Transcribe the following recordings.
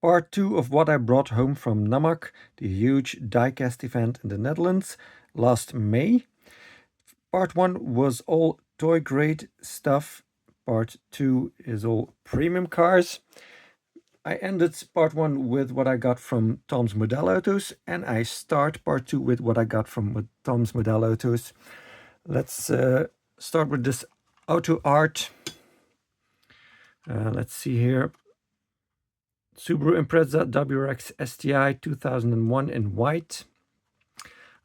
Part 2 of what I brought home from NAMAC, the huge diecast event in the Netherlands last May. Part 1 was all toy grade stuff. Part 2 is all premium cars. I ended part 1 with what I got from Tom's Model Autos, and I start part 2 with what I got from Tom's Model Autos. Let's start with this AUTOart. Let's see here. Subaru Impreza WRX STI 2001 in white.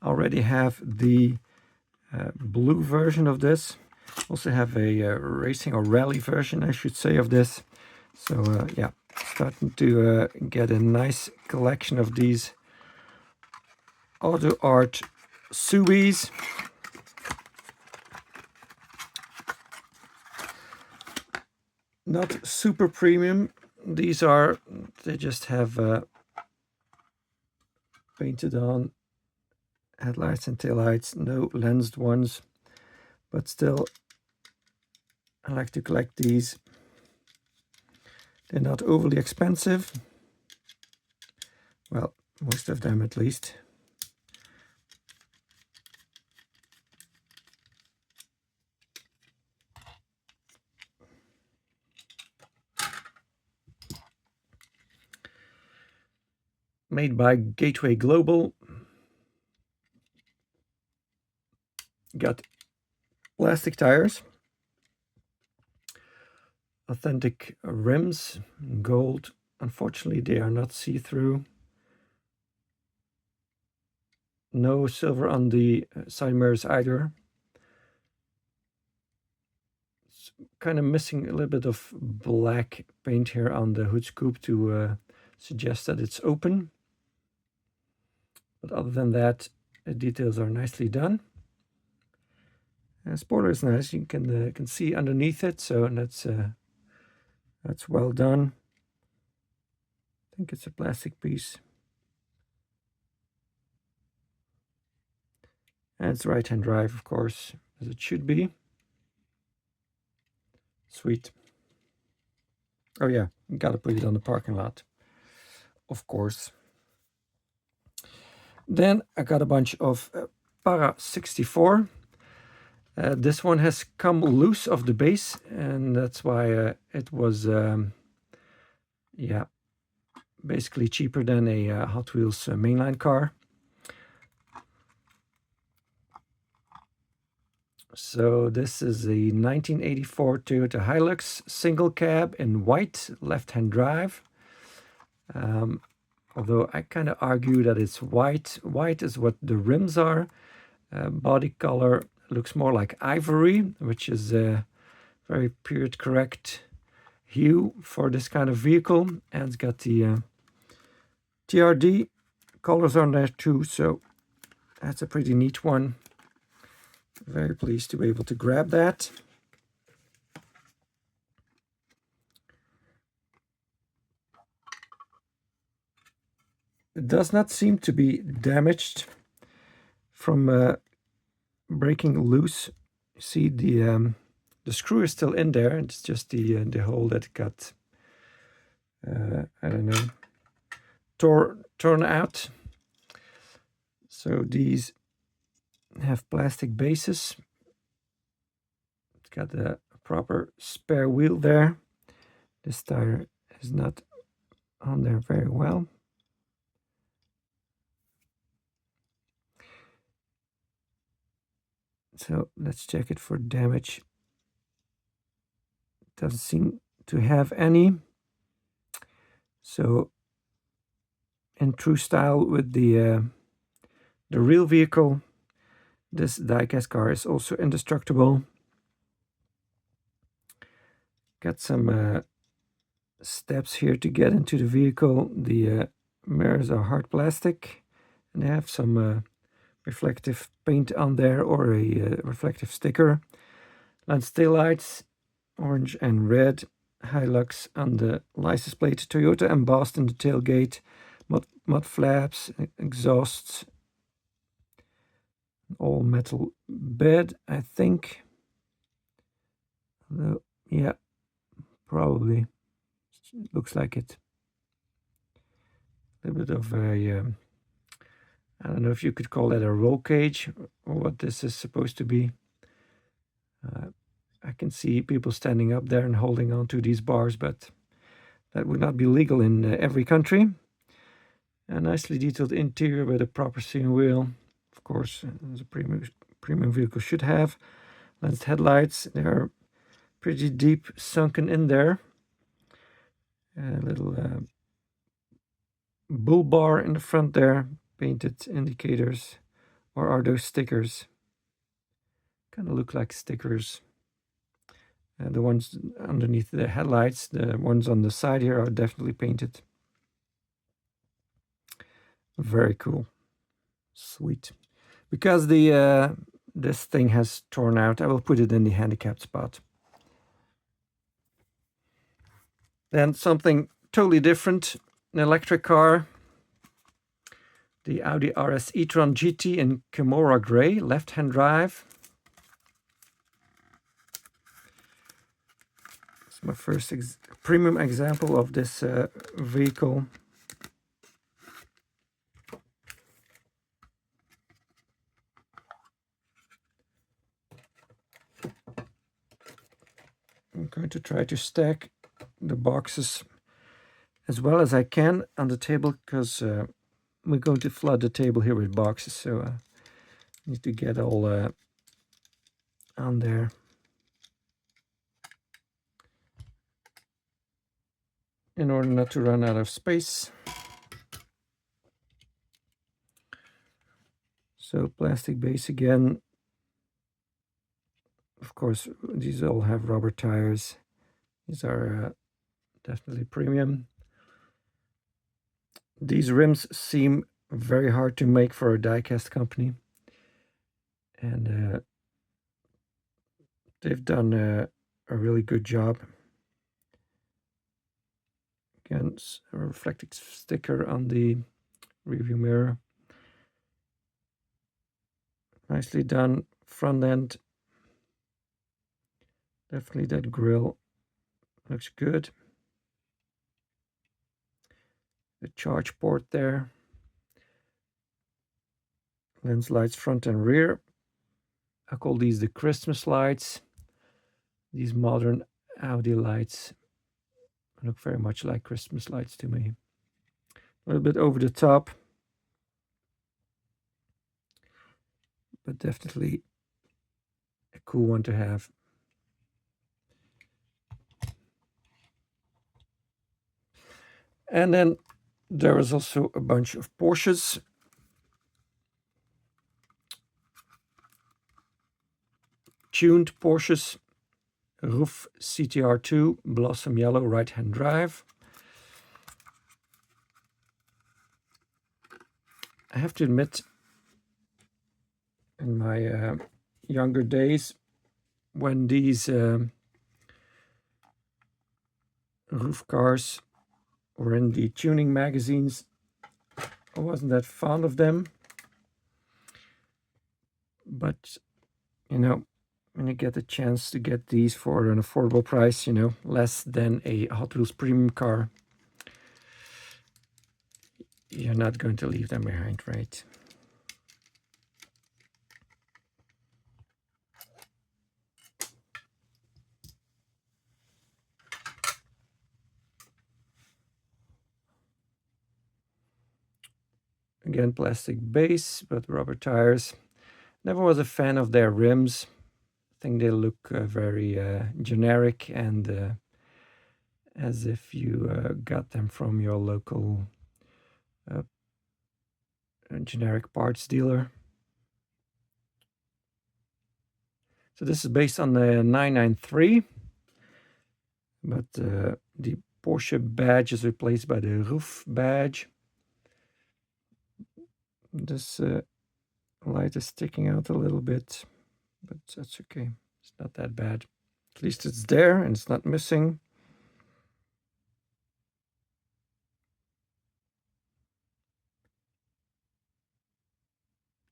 I already have the blue version of this. Also have a racing or rally version, I should say, of this. So yeah, starting to get a nice collection of these AUTOart Subis. Not super premium. These are, they just have painted on headlights and taillights, no lensed ones, but still I like to collect these. They're not overly expensive. Well, most of them at least. Made by Gateway Global. Got plastic tires. Authentic rims, gold. Unfortunately, they are not see-through. No silver on the side mirrors either. It's kind of missing a little bit of black paint here on the hood scoop to suggest that it's open. But other than that, the details are nicely done. Spoiler is nice. You can see underneath it, so that's well done. I think it's a plastic piece. And it's right-hand drive, of course, as it should be. Sweet. Oh yeah, gotta put it on the parking lot, of course. Then I got a bunch of PARA64. This one has come loose of the base, and that's why it was, yeah, basically cheaper than a Hot Wheels mainline car. So this is a 1984 Toyota Hilux single cab in white, left-hand drive. Although I kind of argue that it's white. White is what the rims are. Body color looks more like ivory, which is a very period correct hue for this kind of vehicle. And it's got the TRD colors on there too, so that's a pretty neat one. Very pleased to be able to grab that. It does not seem to be damaged from breaking loose. You see the screw is still in there. It's just the hole that got I don't know, torn out. So these have plastic bases. It's got a proper spare wheel there. This tire is not on there very well. So let's check it for damage. Doesn't seem to have any. So in true style with the real vehicle, this diecast car is also indestructible. Got some steps here to get into the vehicle. The mirrors are hard plastic, and they have some reflective paint on there, or a reflective sticker. Lens taillights, orange and red. Hilux on the license plate. Toyota embossed in the tailgate. Mud flaps, exhausts. All metal bed, I think. Yeah, probably. Looks like it. little bit of a, I don't know if you could call that a roll cage or what this is supposed to be. I can see people standing up there and holding on to these bars, but that would not be legal in every country. A nicely detailed interior with a proper steering wheel, of course, as a premium vehicle should have. Lensed headlights, they are pretty deep sunken in there. A little bull bar in the front there, painted indicators, or are those stickers? Kind of look like stickers. The ones underneath the headlights, the ones on the side here are definitely painted. Very cool. Sweet. Because the this thing has torn out, I will put it in the handicapped spot. Then something totally different, an electric car. The Audi RS e-tron GT in Kimura Grey, left-hand drive. It's my first premium example of this vehicle. I'm going to try to stack the boxes as well as I can on the table, because we're going to flood the table here with boxes, so I need to get all on there. In order not to run out of space. So plastic base again. Of course, these all have rubber tires. These are definitely premium. These rims seem very hard to make for a diecast company. And they've done a really good job. Again, a reflective sticker on the rearview mirror. Nicely done. Front end. Definitely that grille looks good. The charge port there. Lens lights front and rear. I call these the Christmas lights. These modern Audi lights look very much like Christmas lights to me. A little bit over the top, but definitely a cool one to have. And then there is also a bunch of Porsches. Tuned Porsches. Roof CTR2, Blossom Yellow, right-hand drive. I have to admit, in my younger days, when these roof cars were in the tuning magazines, I wasn't that fond of them. But, you know, when you get a chance to get these for an affordable price, you know, less than a Hot Wheels premium car, you're not going to leave them behind, right? Again, plastic base, but rubber tires. Never was a fan of their rims. I think they look very generic and as if you got them from your local generic parts dealer. So this is based on the 993, but the Porsche badge is replaced by the roof badge. This light is sticking out a little bit, but that's okay. It's not that bad. At least it's there and it's not missing.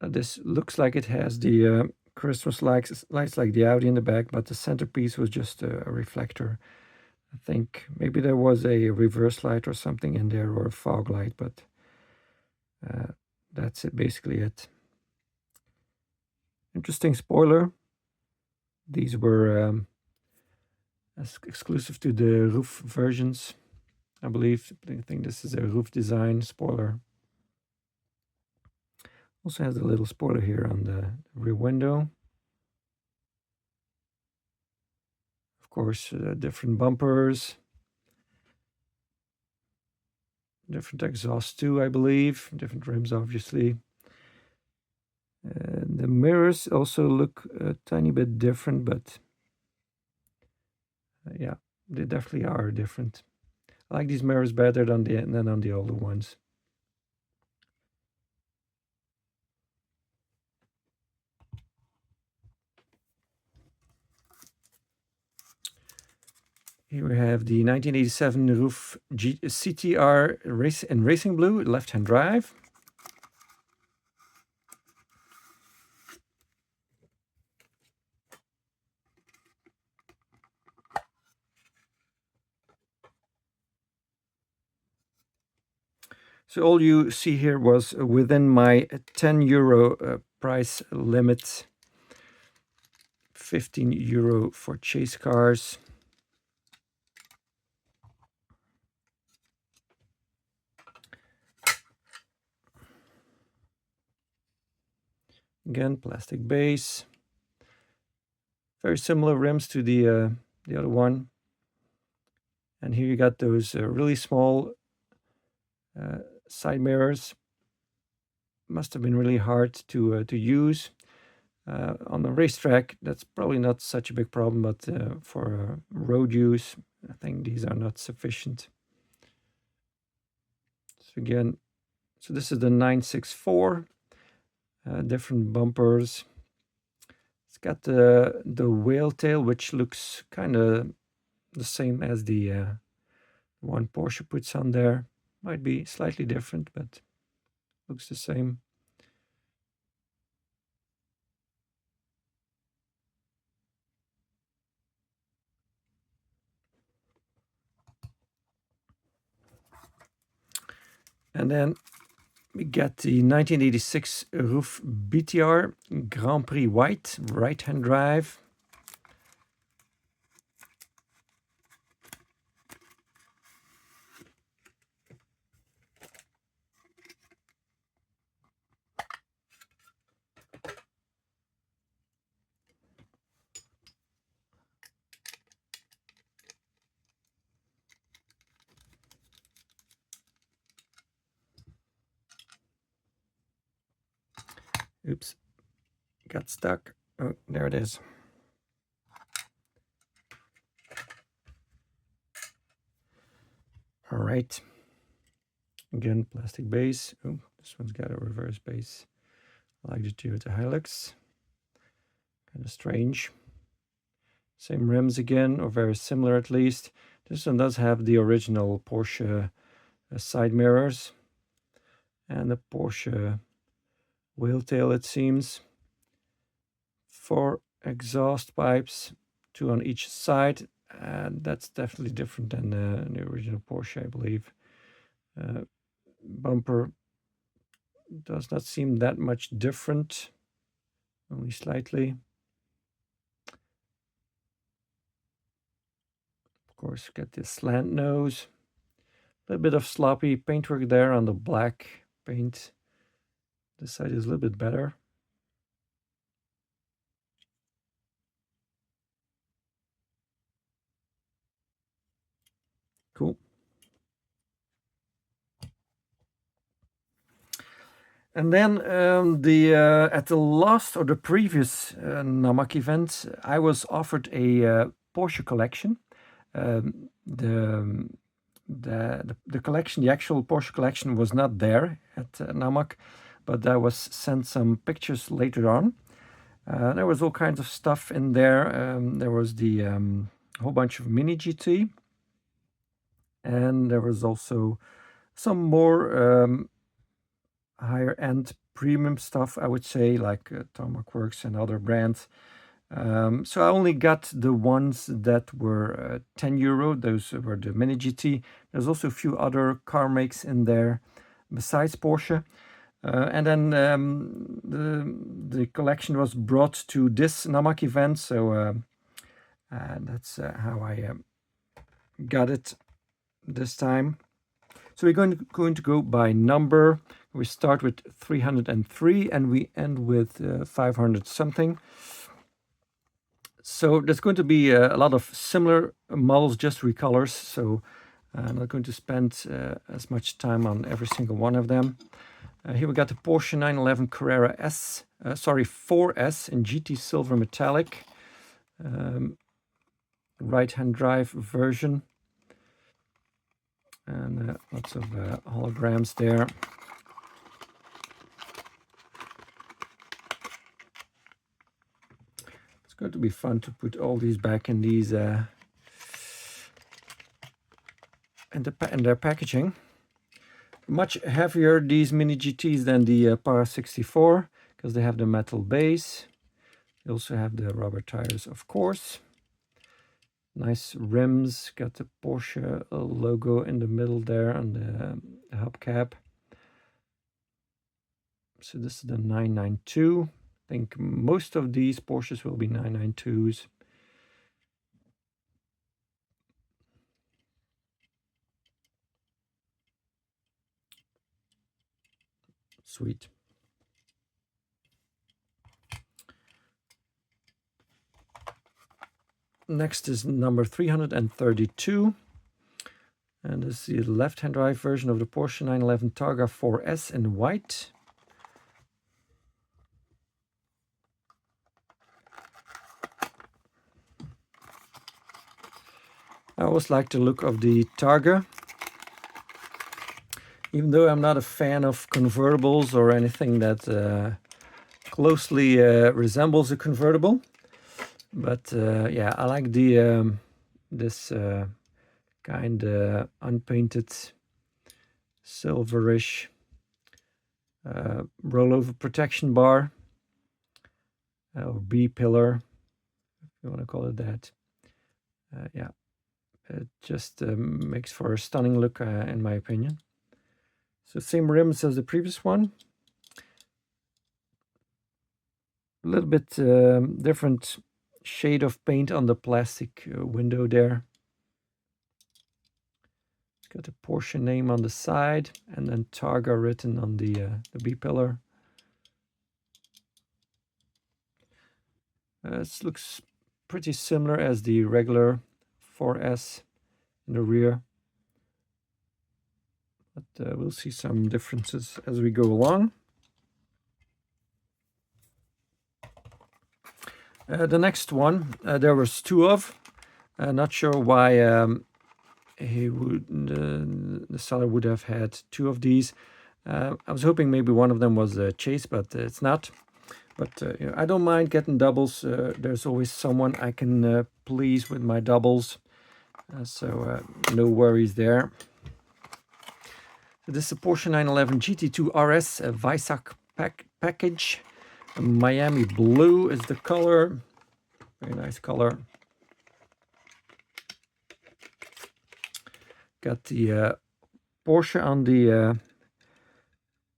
This looks like it has the Christmas lights like the Audi in the back, but the centerpiece was just a reflector. I think maybe there was a reverse light or something in there, or a fog light, but That's it, basically it. Interesting spoiler. These were exclusive to the roof versions, I believe. I think this is a roof design spoiler. Also has a little spoiler here on the rear window. Of course, different bumpers. Different exhaust too, I believe. Different rims, obviously. The mirrors also look a tiny bit different, but yeah, they definitely are different. I like these mirrors better than on the older ones. Here we have the 1987 roof CTR race in racing blue, left-hand drive. So all you see here was within my 10 euro price limit. 15 euro for chase cars. Again, plastic base. Very similar rims to the other one. And here you got those really small side mirrors. Must have been really hard to use. On the racetrack, that's probably not such a big problem, but for road use, I think these are not sufficient. So again, so this is the 964, different bumpers. It's got the whale tail, which looks kind of the same as the one Porsche puts on there. Might be slightly different, but looks the same. And then we get the 1986 roof BTR Grand Prix White, right-hand drive. Oops, got stuck. Oh, there it is. All right. Again, plastic base. Oh, this one's got a reverse base. I like the Toyota Hilux. Kind of strange. Same rims again, or very similar at least. This one does have the original Porsche side mirrors and the Porsche wheel tail, it seems. 4 exhaust pipes, 2 on each side, and that's definitely different than the original Porsche, I believe. Bumper does not seem that much different, only slightly. Of course, get this slant nose. A little bit of sloppy paintwork there on the black paint. This side is a little bit better. Cool. And then at the last or the previous NAMAC event, I was offered a Porsche collection. The collection, the actual Porsche collection, was not there at NAMAC, but I was sent some pictures later on. There was all kinds of stuff in there. There was the whole bunch of MINI GT, and there was also some more higher end premium stuff, I would say, like Tarmac Works and other brands. So I only got the ones that were 10 euro. Those were the Mini GT. There's also a few other car makes in there. besides Porsche. And then the collection was brought to this NAMAC event, so that's how I got it this time. So we're going to go by number. We start with 303 and we end with 500 something. So there's going to be a lot of similar models, just recolors. So I'm not going to spend as much time on every single one of them. Here we got the Porsche 911 Carrera 4S in GT Silver Metallic. Right-hand drive version. And lots of holograms there. It's going to be fun to put all these back in these in their packaging. Much heavier these Mini GTs than the PARA64 because they have the metal base. They also have the rubber tires, of course. Nice rims, got the Porsche logo in the middle there on the hubcap. So this is the 992. I think most of these Porsches will be 992s. Sweet. Next is number 332. And this is the left-hand drive version of the Porsche 911 Targa 4S in white. I always like the look of the Targa. Even though I'm not a fan of convertibles or anything that closely resembles a convertible. But yeah, I like the this kind of unpainted silverish rollover protection bar or B-pillar, if you want to call it that. Yeah, it just makes for a stunning look in my opinion. So same rims as the previous one. A little bit different shade of paint on the plastic window there. It's got a Porsche name on the side and then Targa written on the B-pillar. This looks pretty similar as the regular 4S in the rear. But we'll see some differences as we go along. The next one, there was two of. Not sure why the seller would have had two of these. I was hoping maybe one of them was a Chase, but it's not. But you know, I don't mind getting doubles. There's always someone I can please with my doubles. So no worries there. This is a Porsche 911 GT2 RS Weissach package. Miami blue is the color. Very nice color. Got the Porsche on the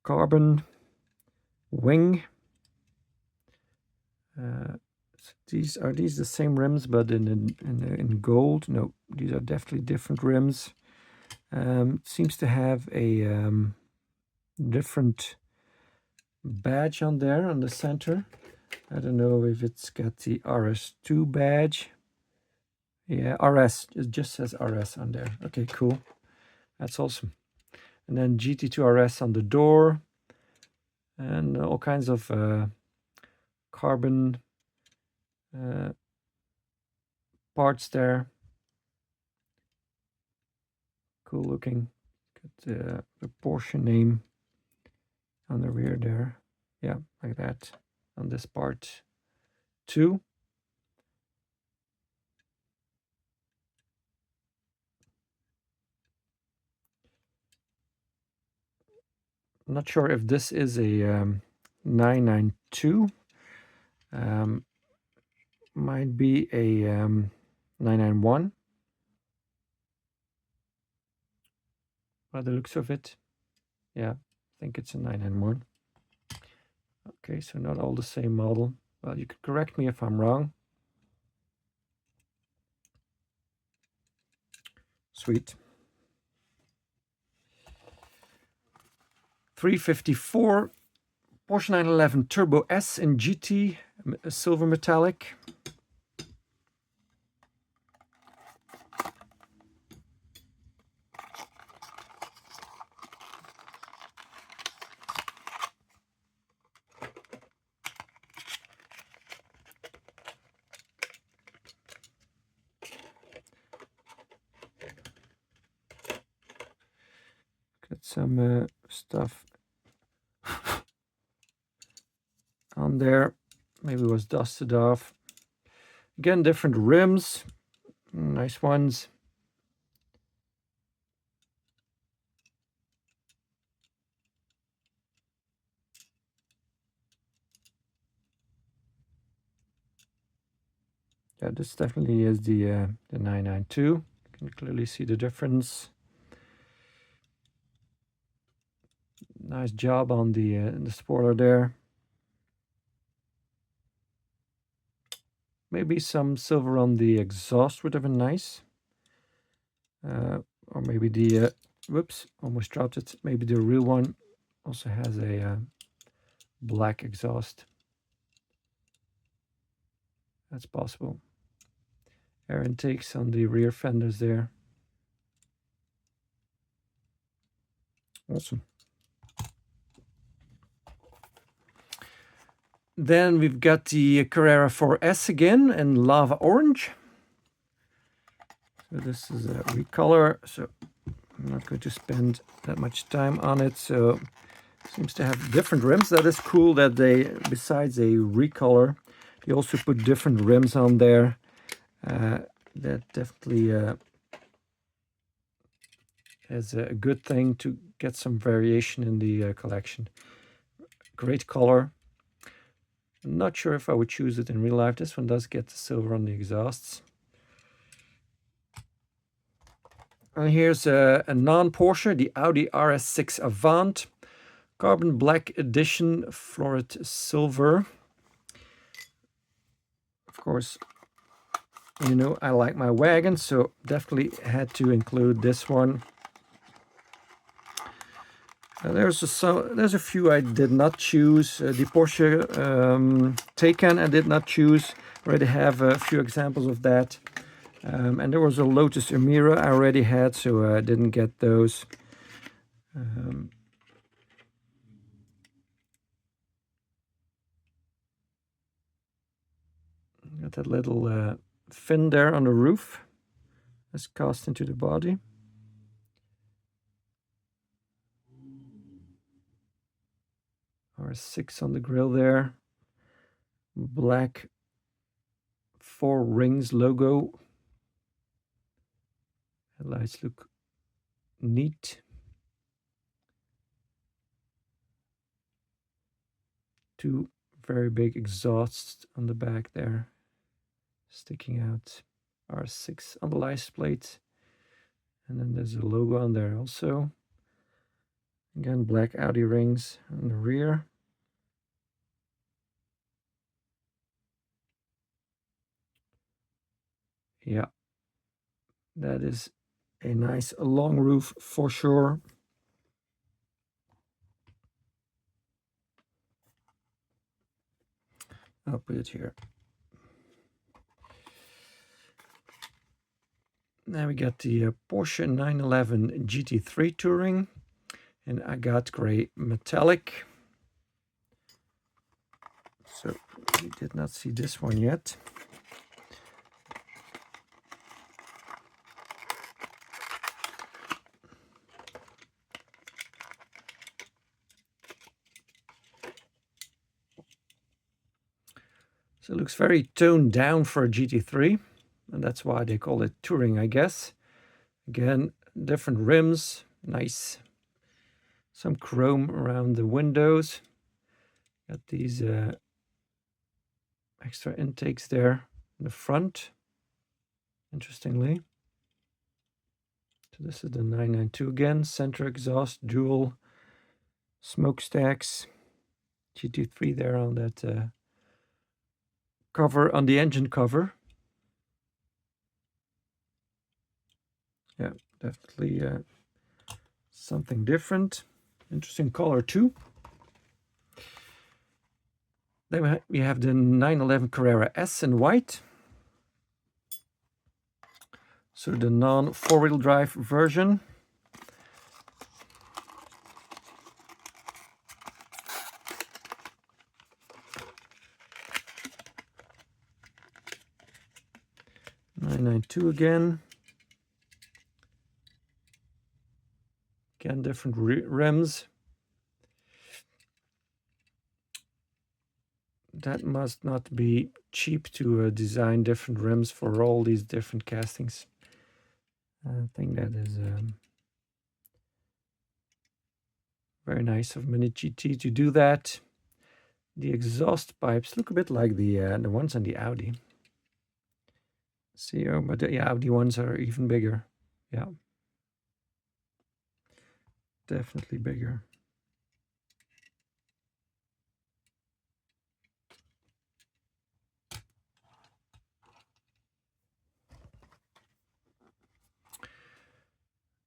carbon wing. So are these the same rims but in gold? No, these are definitely different rims. Seems to have a different badge on there on the center. I don't know if it's got the RS2 badge. Yeah, RS, it just says RS on there. Okay, cool. That's awesome. And then GT2 RS on the door. And all kinds of carbon parts there. Cool looking. Got the Porsche name on the rear there. Yeah, like that on this part too. I'm not sure if this is a 992. Might be a 991. By the looks of it. Yeah, I think it's a 991. Okay, so not all the same model. Well, you could correct me if I'm wrong. Sweet. 354 Porsche 911 Turbo S in GT, silver metallic. Got some stuff on there. Maybe it was dusted off. Again, different rims. Nice ones. Yeah, this definitely is the 992. You can clearly see the difference. Nice job on the spoiler there. Maybe some silver on the exhaust would have been nice. Or maybe the, whoops, almost dropped it. Maybe the real one also has a black exhaust. That's possible. Air intakes on the rear fenders there. Awesome. Then we've got the Carrera 4S again in lava orange. So this is a recolor, so I'm not going to spend that much time on it. So it seems to have different rims. That is cool that they, besides a recolor, they also put different rims on there. That definitely is a good thing to get some variation in the collection. Great color. I'm not sure if I would choose it in real life. This one does get the silver on the exhausts. And here's a non-Porsche, the Audi RS6 Avant. Carbon black edition, florid silver. Of course, you know I like my wagon, so definitely had to include this one. There's a few I did not choose. The Porsche Taycan I did not choose. Already have a few examples of that. And there was a Lotus Emira I already had, so I didn't get those. Got that little fin there on the roof. That's cast into the body. R6 on the grill there. Black 4 rings logo. Headlights look neat. Two very big exhausts on the back there, sticking out. R6 on the license plate. And then there's a logo on there also. Again, black Audi rings on the rear. Yeah, that is a nice long roof for sure. I'll put it here. Now we got the Porsche 911 GT3 Touring, and I got gray metallic. So we did not see this one yet. So it looks very toned down for a GT3, and that's why they call it Touring, I guess. Again, different rims, nice. Some chrome around the windows. Got these extra intakes there in the front, interestingly. So this is the 992 again, center exhaust, dual smokestacks, GT3 there on that cover, on the engine cover. Yeah, definitely something different. Interesting color too. Then we have the 911 Carrera S in white. So the non-four-wheel drive version. (992) again. Again, different rims. That must not be cheap to design different rims for all these different castings. I think that is very nice of MINI GT to do that. The exhaust pipes look a bit like the ones on the Audi. See, but the Audi ones are even bigger. Yeah, definitely bigger.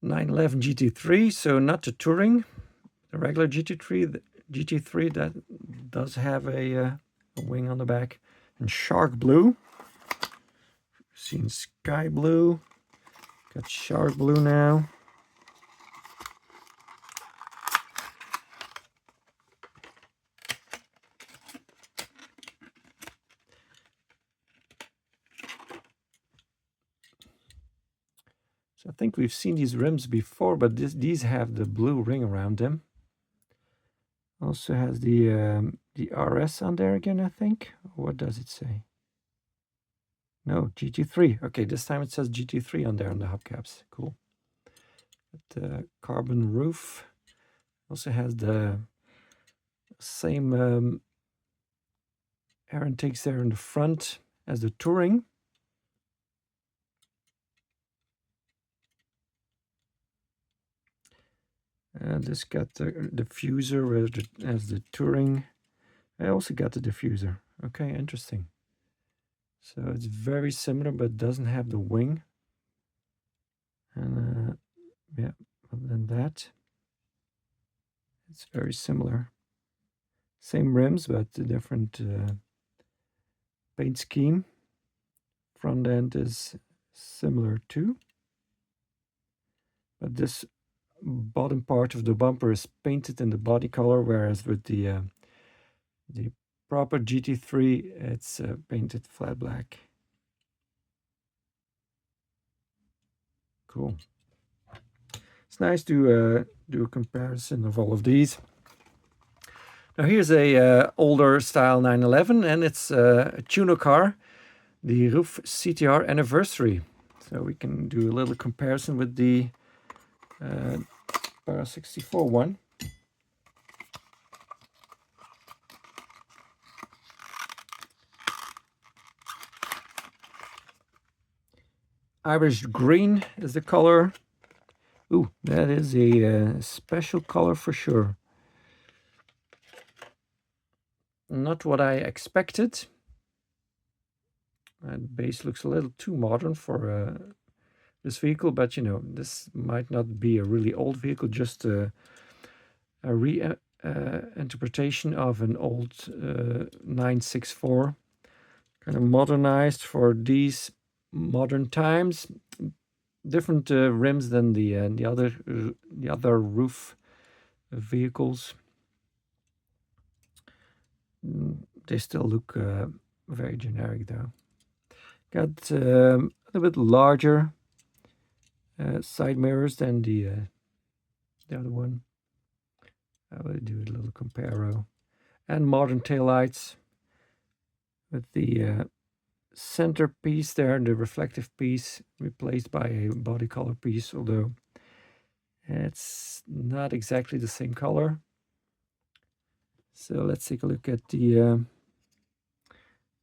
(911 GT3), so not the Touring, the regular GT3. The GT3 that does have a wing on the back, and shark blue. We've seen sky blue, got shark blue now. So I think we've seen these rims before, but these have the blue ring around them. Also has the RS on there again, I think. What does it say? No, GT3. Okay, this time it says GT3 on there on the hubcaps. Cool. The carbon roof also has the same air intakes there in the front as the Touring. This got the diffuser as the Touring. I also got the diffuser. Okay, interesting. So it's very similar, but doesn't have the wing. And yeah, other than that, it's very similar. Same rims, but a different paint scheme. Front end is similar too. But this bottom part of the bumper is painted in the body color, whereas with the proper GT3, it's painted flat black. Cool. It's nice to do a comparison of all of these. Now here's a older style 911, and it's a tuner car, the Roof CTR Anniversary. So we can do a little comparison with the PARA64 one. Irish green is the color. Ooh, that is a special color for sure. Not what I expected. The base looks a little too modern for this vehicle, but you know, this might not be a really old vehicle, just a re-interpretation of an old 964, kind of modernized for these modern times. Different rims than the other roof vehicles. They still look very generic though. Got a little bit larger side mirrors than the other one. I will do a little comparo. And modern taillights with the center piece there, the reflective piece, replaced by a body color piece, although it's not exactly the same color. So let's take a look at the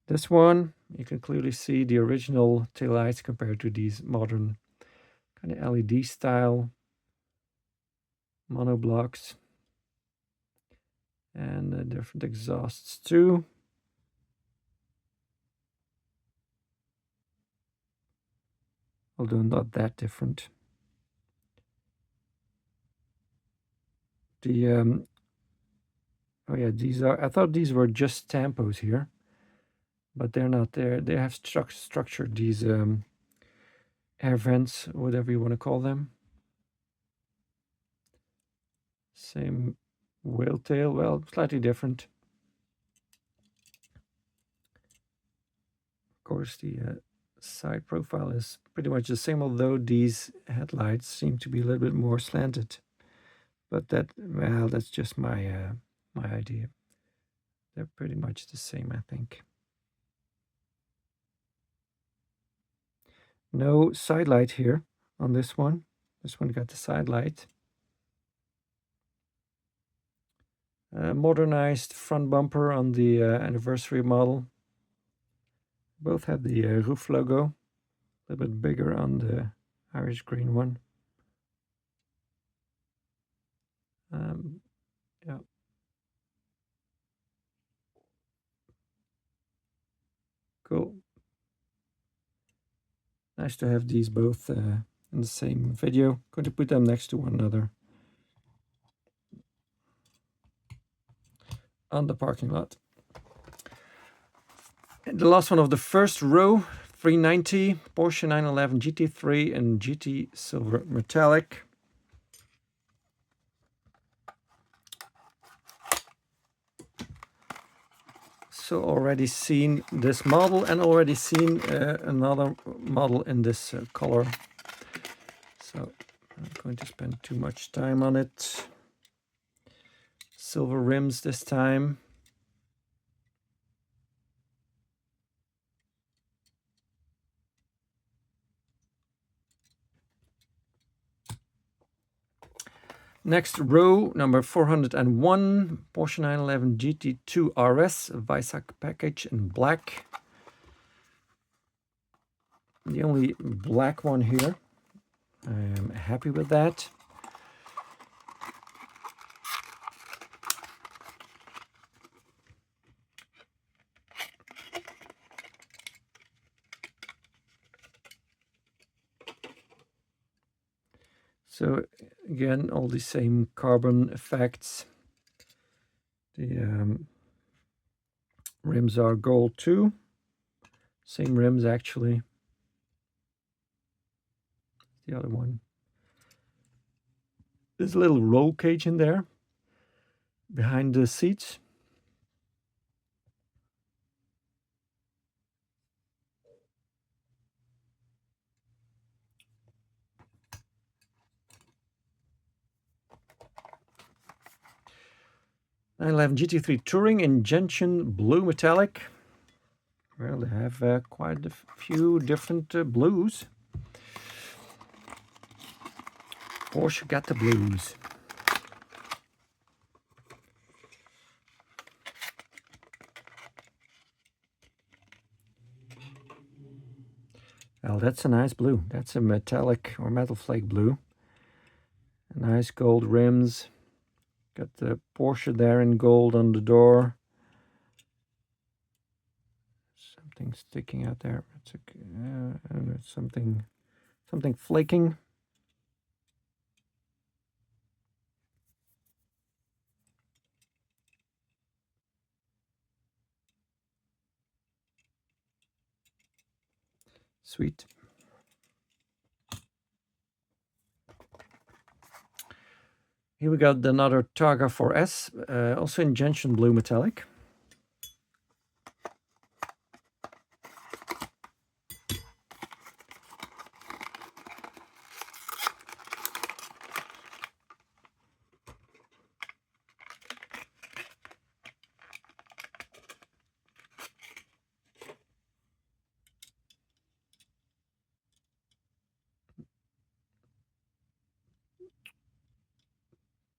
this one. You can clearly see the original taillights compared to these modern kind of LED style monoblocks. And different exhausts too. Although not that different. The oh yeah, these are. I thought these were just tampos here, but they're not. They have structured these air vents, whatever you want to call them. Same whale tail. Well, slightly different. Of course, the side profile is pretty much the same, although these headlights seem to be a little bit more slanted. But that, well, that's just my my idea. They're pretty much the same, I think. No side light here on this one. This one got the side light. Modernized front bumper on the anniversary model. Both have the roof logo. A little bit bigger on the Irish green one. Yeah. Cool. Nice to have these both in the same video. Going to put them next to one another on the parking lot. And the last one of the first row, 390 Porsche 911 GT3 and GT Silver Metallic. So already seen this model and already seen another model in this color. So I'm not going to spend too much time on it. Silver rims this time. Next row, number 401, Porsche 911 GT2 RS, Weissach package in black. The only black one here. I am happy with that. So again, all the same carbon effects. The rims are gold too. Same rims actually. The other one. There's a little roll cage in there behind the seats. .911 GT3 Touring in gentian blue metallic. Well, they have quite a few different blues. Porsche got the blues. Well, that's a nice blue. That's a metallic or metal flake blue. Nice gold rims. Got the Porsche there in gold on the door. Something sticking out there. It's something flaking. Sweet. Here we got another Targa 4S, also in gentian blue metallic.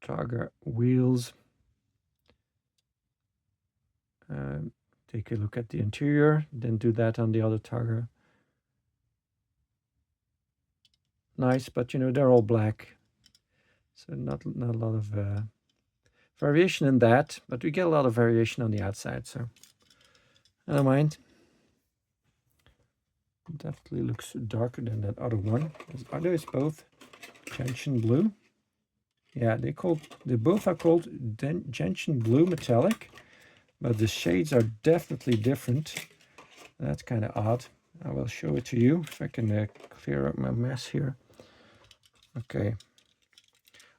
Targa wheels. Take a look at the interior, then do that on the other Targa. Nice, but you know, they're all black. So not a lot of variation in that, but we get a lot of variation on the outside, so I don't mind. Definitely looks darker than that other one. Are those both gentian blue? Yeah, they both are called gentian blue metallic, but the shades are definitely different. That's kind of odd. I will show it to you if I can clear up my mess here. Okay.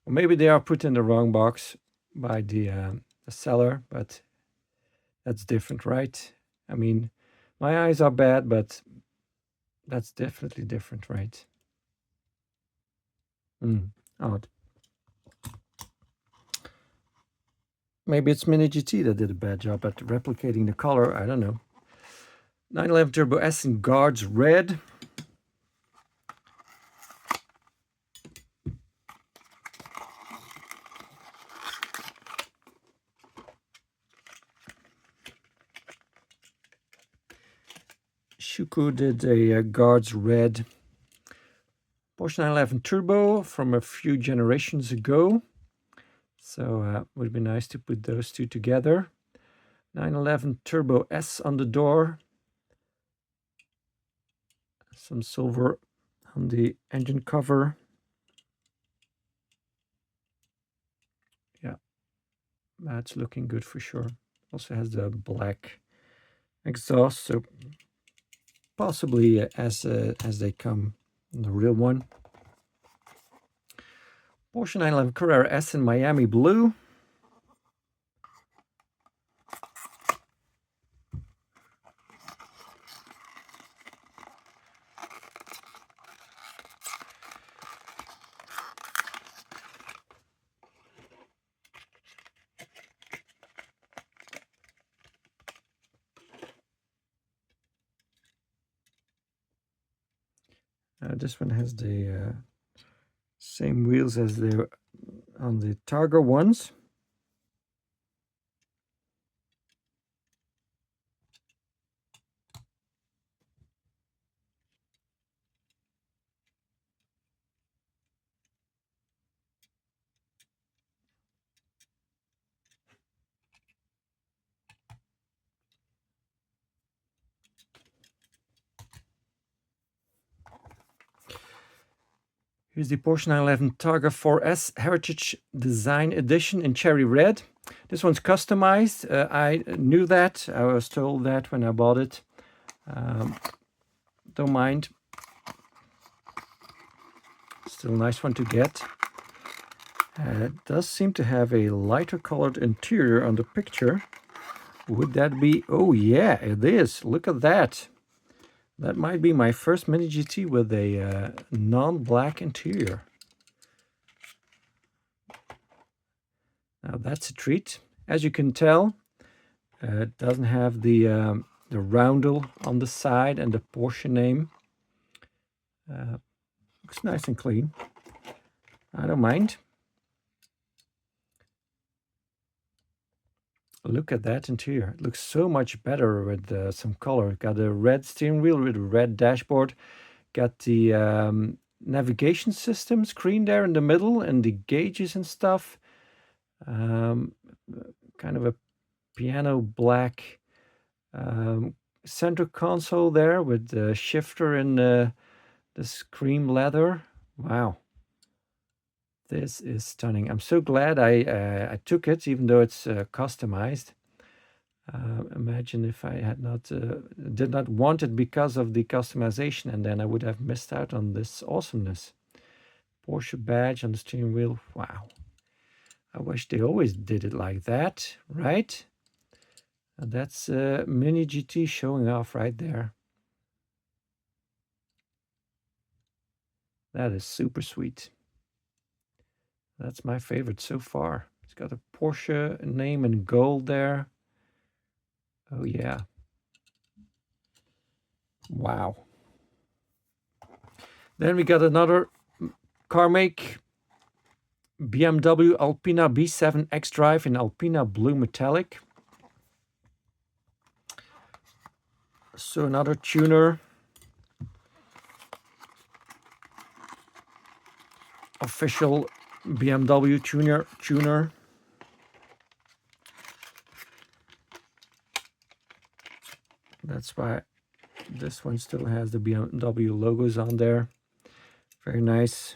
Well, maybe they are put in the wrong box by the seller, but that's different, right? I mean, my eyes are bad, but that's definitely different, right? Odd. Maybe it's Mini GT that did a bad job at replicating the color. I don't know. 911 Turbo S in Guards Red. Shuko did a Guards Red Porsche 911 Turbo from a few generations ago. So it would be nice to put those two together. 911 Turbo S on the door. Some silver on the engine cover. Yeah, that's looking good for sure. Also has the black exhaust, so possibly as they come in the real one. Porsche 911 Carrera S in Miami blue. This one has the same wheels as the on the Targa ones. Here's the Porsche 911 Targa 4S Heritage Design Edition in cherry red. This one's customized. I knew that. I was told that when I bought it. Don't mind. Still a nice one to get. It does seem to have a lighter colored interior on the picture. Would that be... Oh yeah, it is. Look at that. That might be my first Mini GT with a non-black interior. Now that's a treat. As you can tell, it doesn't have the roundel on the side and the Porsche name. Looks nice and clean. I don't mind. Look at that interior. It looks so much better with some color. Got a red steering wheel with a red dashboard. Got the navigation system screen there in the middle and the gauges and stuff. Kind of a piano black center console there with the shifter in this cream leather. Wow. This is stunning. I'm so glad I took it, even though it's customized. Imagine if I had not did not want it because of the customization, and then I would have missed out on this awesomeness. Porsche badge on the steering wheel. Wow. I wish they always did it like that, right? And that's Mini GT showing off right there. That is super sweet. That's my favorite so far. It's got a Porsche name in gold there. Oh yeah. Wow. Then we got another car make. BMW Alpina B7 X-Drive in Alpina Blue Metallic. So another tuner. Official BMW tuner. That's why this one still has the BMW logos on there. Very nice.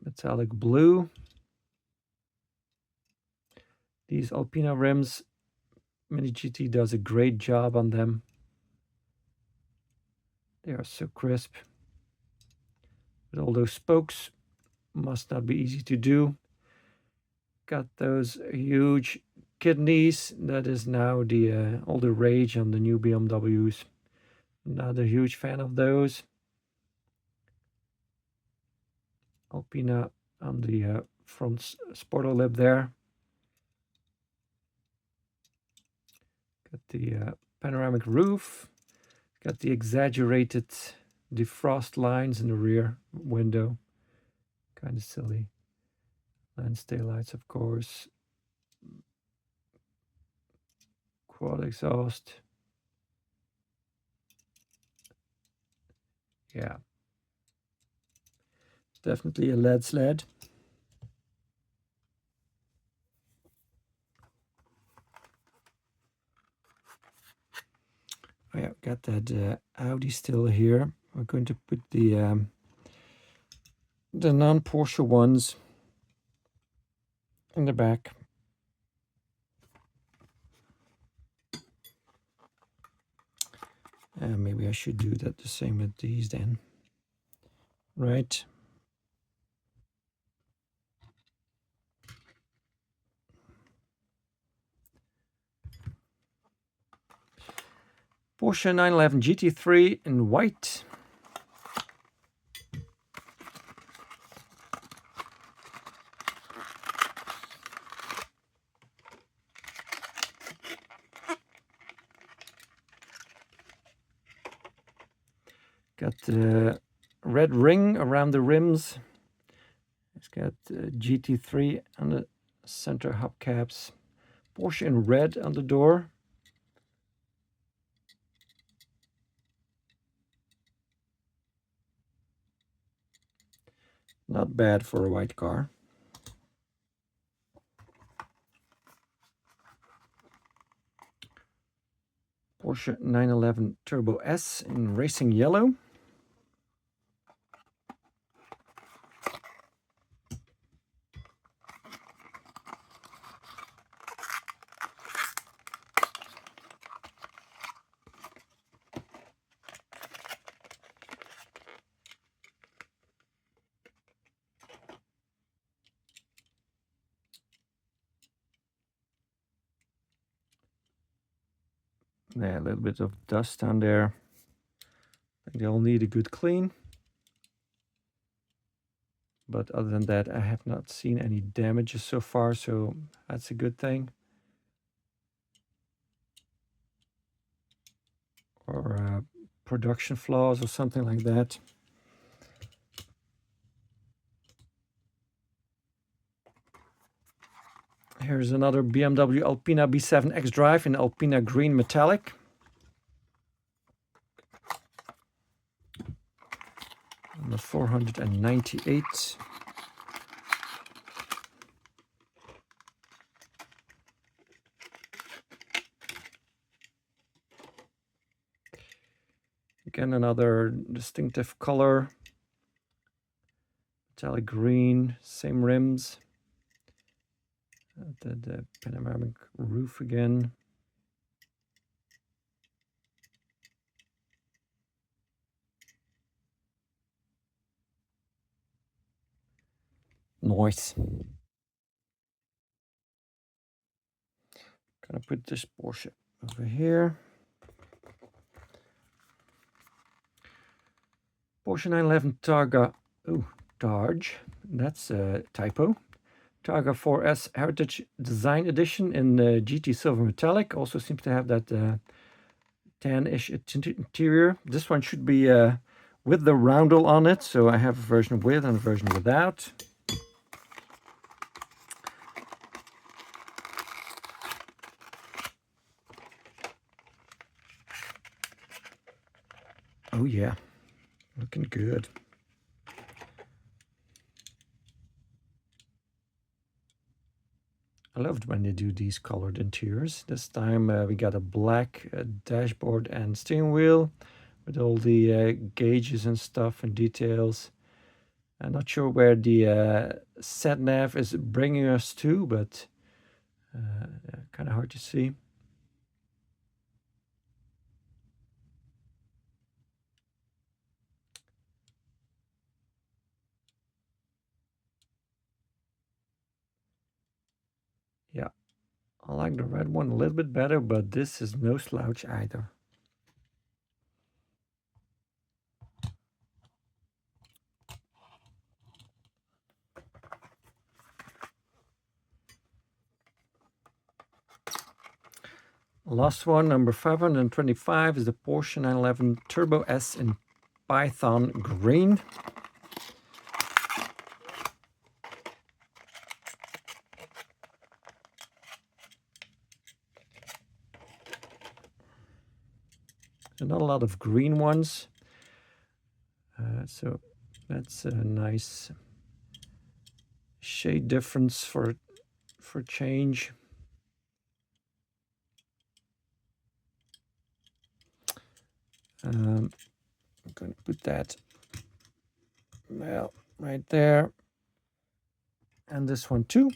Metallic blue. These Alpina rims, Mini GT does a great job on them. They are so crisp. With all those spokes, must not be easy to do. Got those huge kidneys. That is now the all the rage on the new BMWs. Not a huge fan of those. Alpina on the front spoiler lip there. Got the panoramic roof. Got the exaggerated defrost lines in the rear window. Kind of silly. Lens taillights, of course. Quad exhaust. Yeah. Definitely a lead sled. Oh yeah, got that Audi still here. We're going to put the non-Porsche ones in the back. Maybe I should do that the same with these then. Right. Porsche 911 GT3 in white. Got the red ring around the rims. It's got GT3 on the center hubcaps. Porsche in red on the door. Not bad for a white car. Porsche 911 Turbo S in racing yellow. Yeah, a little bit of dust on there. I think they'll need a good clean. But other than that, I have not seen any damages so far, so that's a good thing. Or production flaws or something like that. Here's another BMW Alpina B7 X-Drive in Alpina green metallic. Number 498. Again, another distinctive color. Metallic green, same rims. The panoramic roof again. Nice. Gonna put this Porsche over here. Porsche 911 Targa. Oh, Targe. That's a typo. Targa 4S Heritage Design Edition in GT Silver Metallic. Also seems to have that tan-ish interior. This one should be with the roundel on it. So I have a version with and a version without. Oh yeah, looking good. I loved when they do these colored interiors. This time we got a black dashboard and steering wheel with all the gauges and stuff and details. I'm not sure where the sat nav is bringing us to, but kind of hard to see. Yeah, I like the red one a little bit better, but this is no slouch either. Last one, number 525, is the Porsche 911 Turbo S in Python green. There are not a lot of green ones, so that's a nice shade difference for change. I'm going to put that, well, right there, and this one too.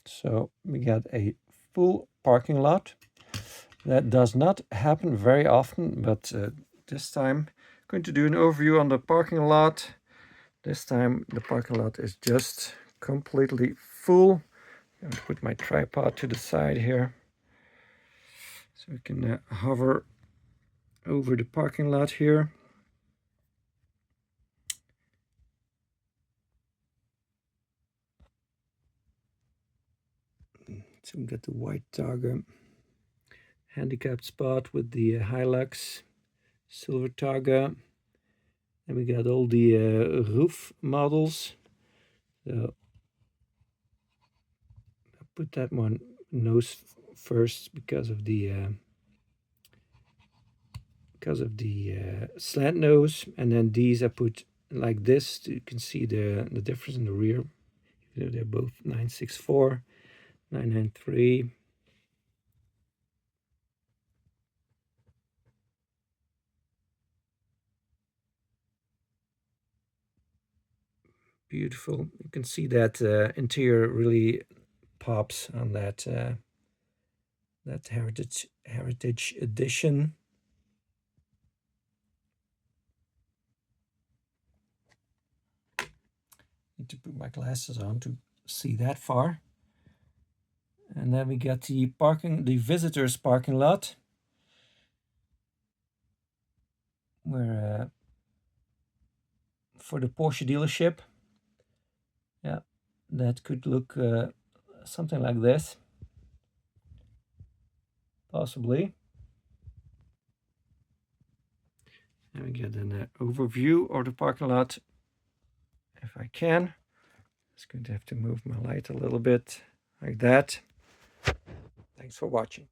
So we got a full parking lot. That does not happen very often, but this time I'm going to do an overview on the parking lot. This time the parking lot is just completely full. I'm going to put my tripod to the side here so we can hover over the parking lot here. So we got the white Targa handicapped spot with the Hilux, silver Targa, and we got all the roof models. So I'll put that one nose first because of the slant nose, and then these I put like this. You can see the difference in the rear. They're both 964, 993. Beautiful. You can see that interior really pops on that that heritage edition. Need to put my glasses on to see that far. And then we got the visitors parking lot, where for the Porsche dealership. Yeah, that could look something like this, possibly. And we get an overview of the parking lot, if I can. Just going to have to move my light a little bit like that. Thanks for watching.